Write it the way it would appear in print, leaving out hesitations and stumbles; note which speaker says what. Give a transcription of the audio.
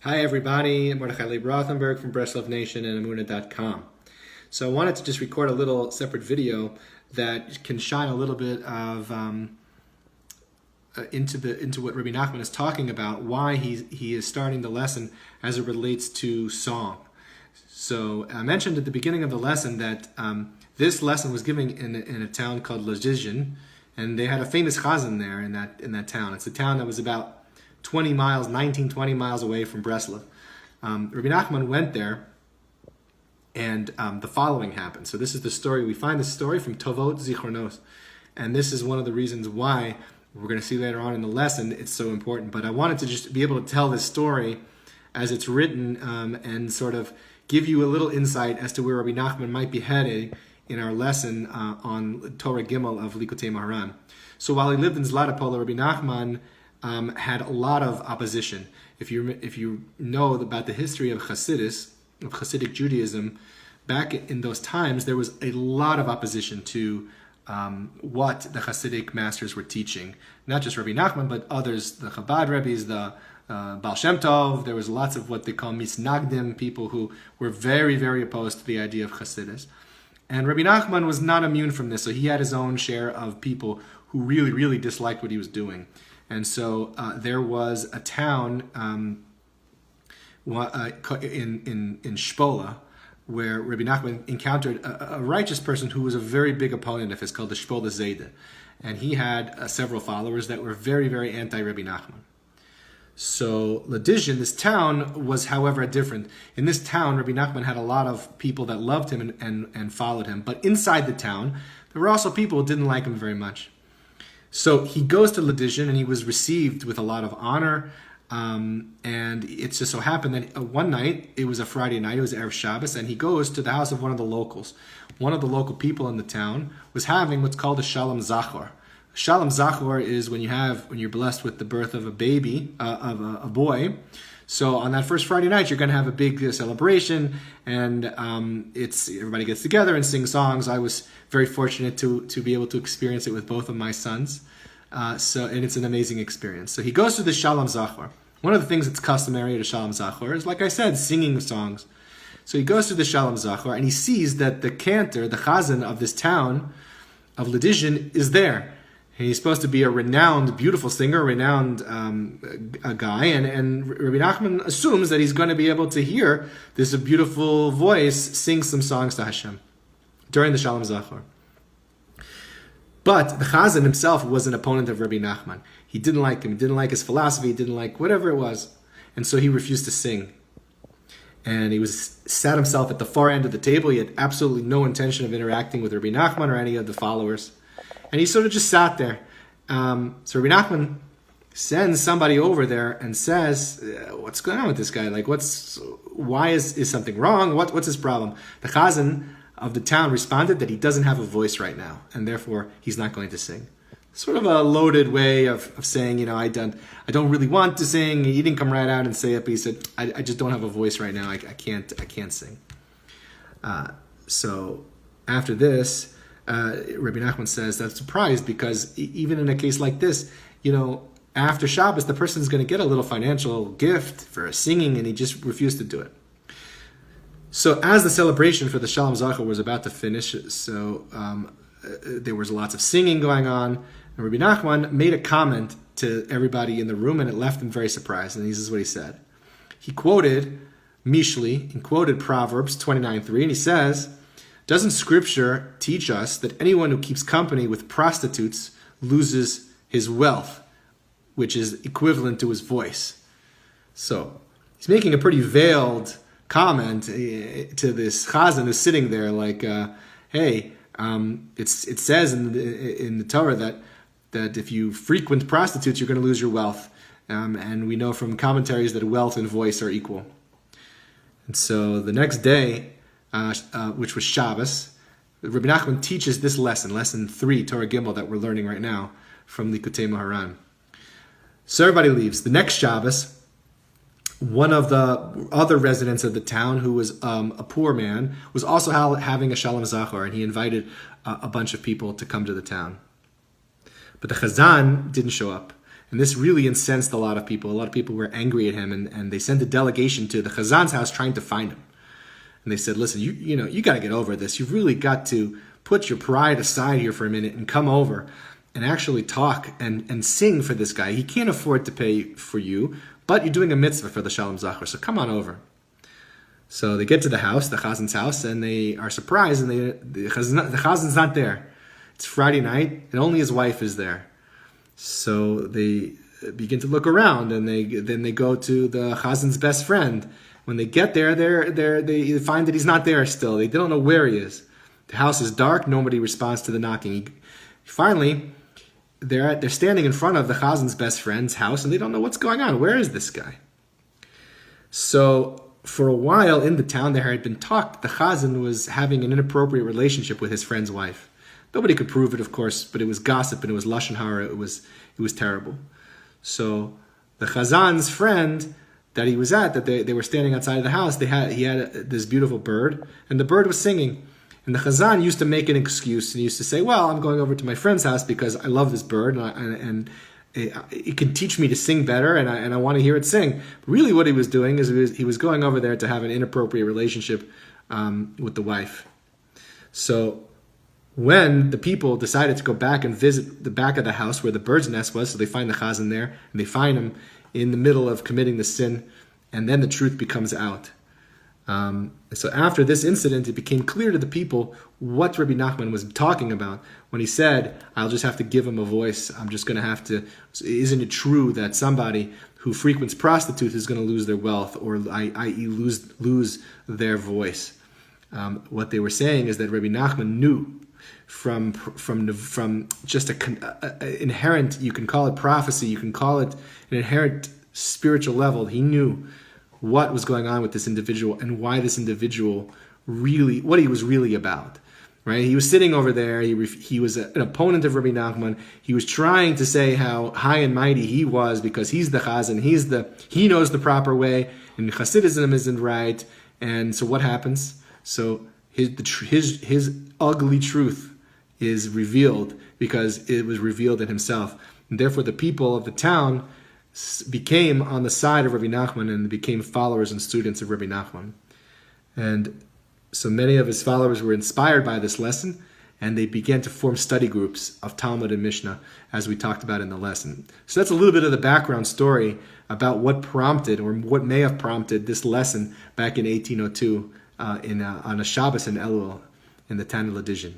Speaker 1: Hi everybody, I'm Mordechai Leib Rothenberg from Breslov Nation and Amuna.com. So I wanted to just record a little separate video that can shine a little bit of into what Rebbe Nachman is talking about, why he is starting the lesson as it relates to song. So I mentioned at the beginning of the lesson that this lesson was given in a town called Likutei, and they had a famous chazan there in that town. It's a town that was about 20 miles away from Breslov. Rebbe Nachman went there, and the following happened. So this is the story. We find this story from Tovot Zichronos, and this is one of the reasons why we're going to see later on in the lesson it's so important. But I wanted to just be able to tell this story as it's written and sort of give you a little insight as to where Rebbe Nachman might be headed in our lesson on Torah Gimel of Likutei Moharan. So while he lived in Zlatopol, Rebbe Nachman had a lot of opposition. If you know about the history of Hasidus, of Hasidic Judaism, back in those times, there was a lot of opposition to what the Hasidic masters were teaching. Not just Rebbe Nachman, but others, the Chabad Rebbes, the Baal Shem Tov. There was lots of what they call misnagdim, people who were very, very opposed to the idea of Hasidus. And Rebbe Nachman was not immune from this, so he had his own share of people who really, really disliked what he was doing. And so there was a town in Shpola where Rebbe Nachman encountered a righteous person who was a very big opponent of his, called the Shpola Zayda. And he had several followers that were very, very anti-Rebbe Nachman. So Likutei, this town, was, however, different. In this town, Rebbe Nachman had a lot of people that loved him and followed him. But inside the town, there were also people who didn't like him very much. So he goes to Likutei, and he was received with a lot of honor. And it just so happened that one night, it was a Friday night, it was Erev Shabbos, and he goes to the house of one of the locals. One of the local people in the town was having what's called a Shalom Zachor. Shalom Zachor is when you're blessed with the birth of a baby, of a boy. So on that first Friday night, you're going to have a big celebration, and everybody gets together and sings songs. I was very fortunate to be able to experience it with both of my sons. And it's an amazing experience. So he goes to the Shalom Zachor. One of the things that's customary at a Shalom Zachor is, like I said, singing songs. So he goes to the Shalom Zachor, and he sees that the cantor, the chazan of this town of Likutei, is there. And he's supposed to be a renowned, beautiful singer, renowned a guy, and Rebbe Nachman assumes that he's going to be able to hear this beautiful voice sing some songs to Hashem during the Shalom Zachor. But the chazan himself was an opponent of Rebbe Nachman. He didn't like him, he didn't like his philosophy, he didn't like whatever it was, and so he refused to sing. And he sat himself at the far end of the table. He had absolutely no intention of interacting with Rebbe Nachman or any of the followers. And he sort of just sat there. So Rebbe Nachman sends somebody over there and says, what's going on with this guy? Like, why is something wrong? What's his problem? The chazan of the town responded that he doesn't have a voice right now, and therefore he's not going to sing. Sort of a loaded way of saying, I don't really want to sing. He didn't come right out and say it, but he said, I just don't have a voice right now. I can't sing. So after this, Rebbe Nachman says that's surprised because even in a case like this, after Shabbos, the person is going to get a little financial gift for singing, and he just refused to do it. So as the celebration for the Shalom Zachor was about to finish, there was lots of singing going on, and Rebbe Nachman made a comment to everybody in the room, and it left them very surprised, and this is what he said. He quoted Mishli, and quoted Proverbs 29:3, and he says, doesn't Scripture teach us that anyone who keeps company with prostitutes loses his wealth, which is equivalent to his voice? So he's making a pretty veiled comment to this chazan who's sitting there, like, hey, it says in the Torah that if you frequent prostitutes, you're going to lose your wealth, and we know from commentaries that wealth and voice are equal. And so the next day, which was Shabbos, Rebbe Nachman teaches this lesson 3, Torah Gimel, that we're learning right now from Likutei Moharan. So everybody leaves. The next Shabbos, one of the other residents of the town, who was a poor man, was also having a Shalom Zachor, and he invited a bunch of people to come to the town. But the chazan didn't show up. And this really incensed a lot of people. A lot of people were angry at him, and they sent a delegation to the Chazan's house trying to find him. And they said, listen, you got to get over this. You've really got to put your pride aside here for a minute and come over and actually talk and sing for this guy. He can't afford to pay for you, but you're doing a mitzvah for the Shalom Zachar, so come on over. So they get to the house, the Chazan's house, and they are surprised, and the Chazan's not there. It's Friday night, and only his wife is there. So they begin to look around, and then they go to the Chazan's best friend. When they get there, they find that he's not there still. They don't know where he is. The house is dark. Nobody responds to the knocking. Finally, they're standing in front of the Chazan's best friend's house, and they don't know what's going on. Where is this guy? So for a while in the town, there had been talk the Chazan was having an inappropriate relationship with his friend's wife. Nobody could prove it, of course, but it was gossip and it was lashon hara. It was terrible. So the Chazan's friend that he was at, that they were standing outside of the house, he had this beautiful bird, and the bird was singing. And the Chazan used to make an excuse, and he used to say, well, I'm going over to my friend's house because I love this bird, and it can teach me to sing better, and I want to hear it sing. But really what he was doing is he was going over there to have an inappropriate relationship with the wife. So when the people decided to go back and visit the back of the house where the bird's nest was, so they find the Chazan there, and they find him in the middle of committing the sin, and then the truth becomes out. So after this incident, it became clear to the people what Rebbe Nachman was talking about when he said, I'll just have to give him a voice. I'm just going to have to, isn't it true that somebody who frequents prostitutes is going to lose their wealth, or i.e. lose their voice? What they were saying is that Rebbe Nachman knew from just an inherent, you can call it prophecy, you can call it an inherent spiritual level. He knew what was going on with this individual and why this individual really, what he was really about. Right? He was sitting over there. He was an opponent of Rebbe Nachman. He was trying to say how high and mighty he was because he's the Chazan. He knows the proper way, and Hasidism isn't right. And so what happens? So his ugly truth is revealed because it was revealed in himself. And therefore, the people of the town became on the side of Rebbe Nachman and became followers and students of Rebbe Nachman. And so many of his followers were inspired by this lesson, and they began to form study groups of Talmud and Mishnah, as we talked about in the lesson. So that's a little bit of the background story about what prompted, or what may have prompted, this lesson back in 1802 on a Shabbos in Elul in the Tanna L'Dijon.